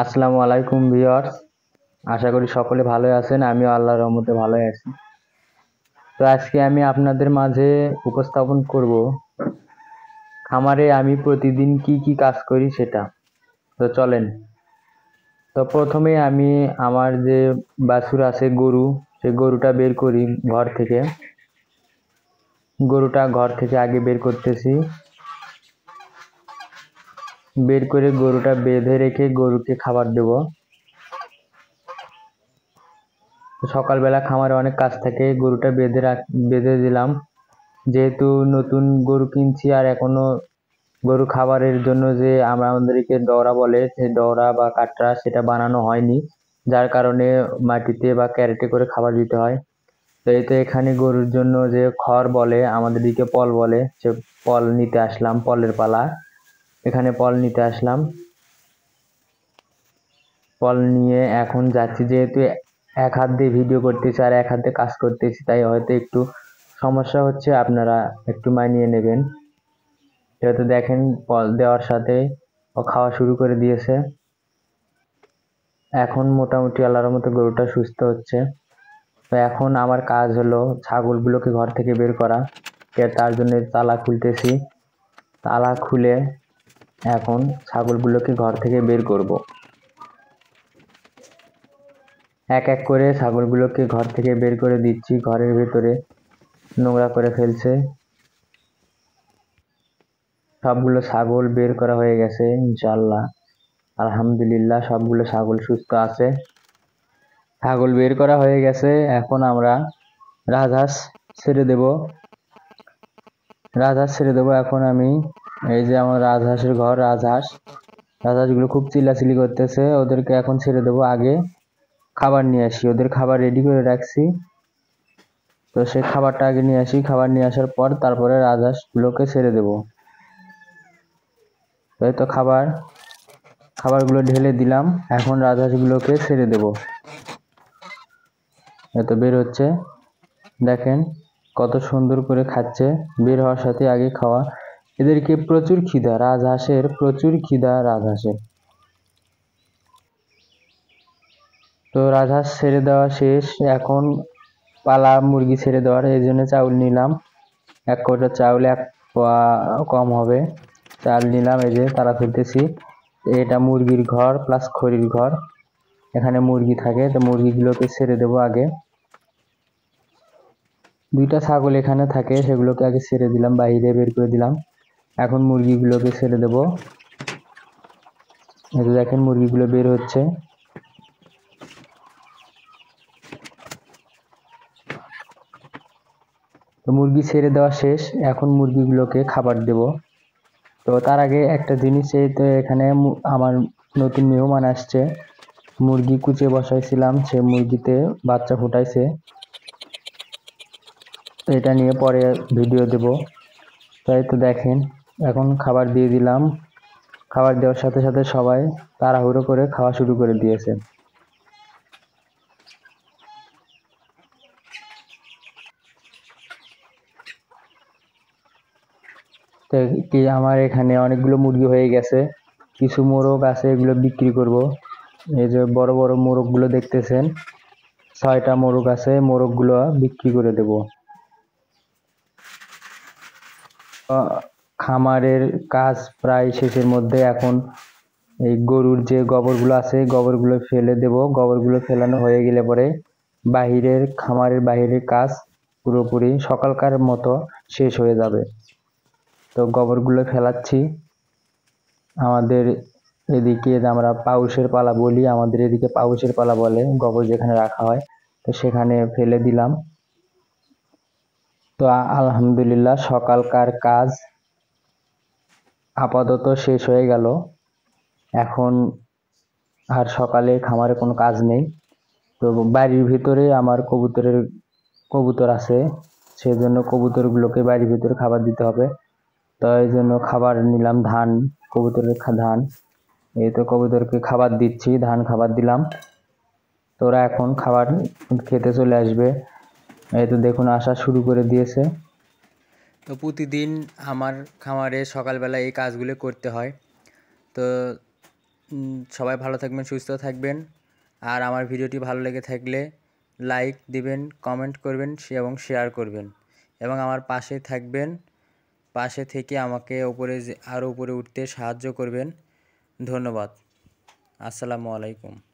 আসসালামু আলাইকুম ভিউয়ার্স। আশা করি সকলে ভালোই আছেন, আমিও আল্লাহর রহমতে ভালোই আছি। তো আজকে আমি আপনাদের মাঝে উপস্থাপন করব খামারে আমি প্রতিদিন কি কি কাজ করি সেটা। তো চলেন। তো প্রথমে আমি আমার যে বাছুর আছে গরু, সেই গরুটা বের করি ঘর থেকে। গরুটা ঘর থেকে আগে বের করতেছি, বের করে গরুটা বেঁধে রেখে গরুকে খাবার দেব। সকালবেলা খামারে অনেক কাজ থাকে, গরুটা বেঁধে দিলাম। যেহেতু নতুন গরু কিনছি আর এখনো গরু খাবারের জন্য যে আমাদেরকে ডওরা বলে, সেই ডওরা বা কাটরা সেটা বানানো হয়নি, যার কারণে মাটিতে বা ক্যারেটে করে খাবার দিতে হয়। তো এই তো এখানে গরুর জন্য যে খড় বলে, আমাদের দিকে পল বলে, সে পল নিতে আসলাম, পলের পালা। এখানে পল নিতে আসলাম, পল নিয়ে এখন যাচ্ছি। যেহেতু এক হাত দিয়ে ভিডিও করতেছি আর এক হাত দিয়ে কাজ করতেছি, তাই হয়তো একটু সমস্যা হচ্ছে, আপনারা একটু মানিয়ে নেবেন। যেহেতু দেখেন পল দেওয়ার সাথে ও খাওয়া শুরু করে দিয়েছে। এখন মোটামুটি আল্লাহর মতো গরুটা সুস্থ হচ্ছে। তো এখন আমার কাজ হলো ছাগলগুলোকে ঘর থেকে বের করা। তার জন্য তালা খুলতেছি, তালা খুলে এখন ছাগলগুলোকে ঘর থেকে বের করব। এক এক করে ছাগলগুলোকে ঘর থেকে বের করে দিচ্ছি। ঘরের ভেতরে নোংরা করে ফেলছে। সবগুলো ছাগল বের করা হয়ে গেছে ইনশাআল্লাহ, আলহামদুলিল্লাহ। সবগুলো ছাগল সুস্থ আছে, ছাগল বের করা হয়ে গেছে। এখন আমরা রাজহাঁস ছেড়ে দেব, রাজহাঁস ছেড়ে দেবো। এখন আমি এই যে আমার রাজহাঁসের ঘর, রাজহাঁসগুলো খুব চিল্লাচিল্লি করতেছে, ওদেরকে এখন ছেড়ে দেবো। আগে খাবার নিয়ে আসি, ওদের খাবার রেডি করে রাখছি। তো সেই খাবারটা আগে নিয়ে আসি, খাবার নিয়ে আসার পর তারপরে রাজহাঁসগুলোকে ছেড়ে দেবো। তাই তো খাবারগুলো ঢেলে দিলাম, এখন রাজহাঁসগুলোকে ছেড়ে দেব। এত বের হচ্ছে, দেখেন কত সুন্দর করে খাচ্ছে। বের হওয়ার সাথে আগে খাওয়া, এদেরকে প্রচুর খিদা, রাজহাঁসের প্রচুর খিদা রাজহাঁসের। তো রাজহাঁস ছেড়ে দেওয়া শেষ, এখন পালা মুরগি ছেড়ে দেওয়ার। এই জন্য চাউল নিলাম, এক কোটা চাউল, এক পোয়া কম হবে চাল নিলাম। এই যে তারা ফেলতেছি, এটা মুরগির ঘর প্লাস খড়ির ঘর, এখানে মুরগি থাকে। তো মুরগিগুলোকে ছেড়ে দেবো আগে। দুইটা ছাগল এখানে থাকে, সেগুলোকে আগে ছেড়ে দিলাম, বাইরে বের করে দিলাম। এখন মুরগিগুলোকে ছেড়ে দেব। এই যে দেখেন মুরগিগুলো বের হচ্ছে। তো মুরগি ছেড়ে দেওয়া শেষ, এখন মুরগিগুলোকে খাবার দেব। তো তার আগে একটা জিনিস, এই তো এখানে আমার নতুন মেহমান আসছে, মুরগি কুচে বসাইছিলাম, সে মুরগিতে বাচ্চা ফুটাইছে। এটা নিয়ে পরে ভিডিও দেব। তাই তো দেখেন এখন খাবার দিয়ে দিলাম, খাবার দেওয়ার সাথে সাথে সবাই তাড়াহুড়ো করে খাওয়া শুরু করে দিয়েছে। তো কি আমার এখানে অনেকগুলো মুরগি হয়ে গেছে, কিছু মোরগ আছে, এগুলো বিক্রি করব। এই যে বড় বড় মোরগগুলো দেখতেছেন, 6টা মোরগ আছে, মোরগগুলো বিক্রি করে দেব। খামারের কাজ প্রায় শেষের মধ্যে। এখন এই গরুর যে গোবরগুলো আছে, গোবরগুলো ফেলে দেব। গোবরগুলো ফেলানো হয়ে গেলে পরে খামারের বাহিরের কাজ পুরোপুরি সকালকার মতো শেষ হয়ে যাবে। তো গোবরগুলো ফেলাচ্ছি। আমাদের এদিকে আমরা পাউশের পালা বলি, আমাদের এদিকে পাউশের পালা বলে গোবর যেখানে রাখা হয়, তো সেখানে ফেলে দিলাম। তো আলহামদুলিল্লাহ সকালকার কাজ আপাতত শেষ হয়ে গেল। এখন আর সকালে খামারে কোনো কাজ নেই। তো বাড়ির ভিতরে আমার কবুতর আছে, সেজন্য কবুতরগুলোকে বাড়ির ভিতরে খাবার দিতে হবে। তো এই জন্য খাবার নিলাম, ধান, কবুতরের ধান। এই তো কবুতরকে খাবার দিচ্ছি, ধান খাবার দিলাম। তোরা এখন খাবার খেতে চলে আসবে। এই তো দেখুন আসা শুরু করে দিয়েছে। তো প্রতিদিন আমার খামারে সকালবেলা এই কাজগুলো করতে হয়। তো সবাই ভালো থাকবেন, সুস্থ থাকবেন। আর আমার ভিডিওটি ভালো লেগে থাকলে লাইক দিবেন, কমেন্ট করবেন এবং শেয়ার করবেন এবং আমার পাশে থাকবেন। পাশে থেকে আমাকে আরও উপরে উঠতে সাহায্য করবেন। ধন্যবাদ। আসসালামু আলাইকুম।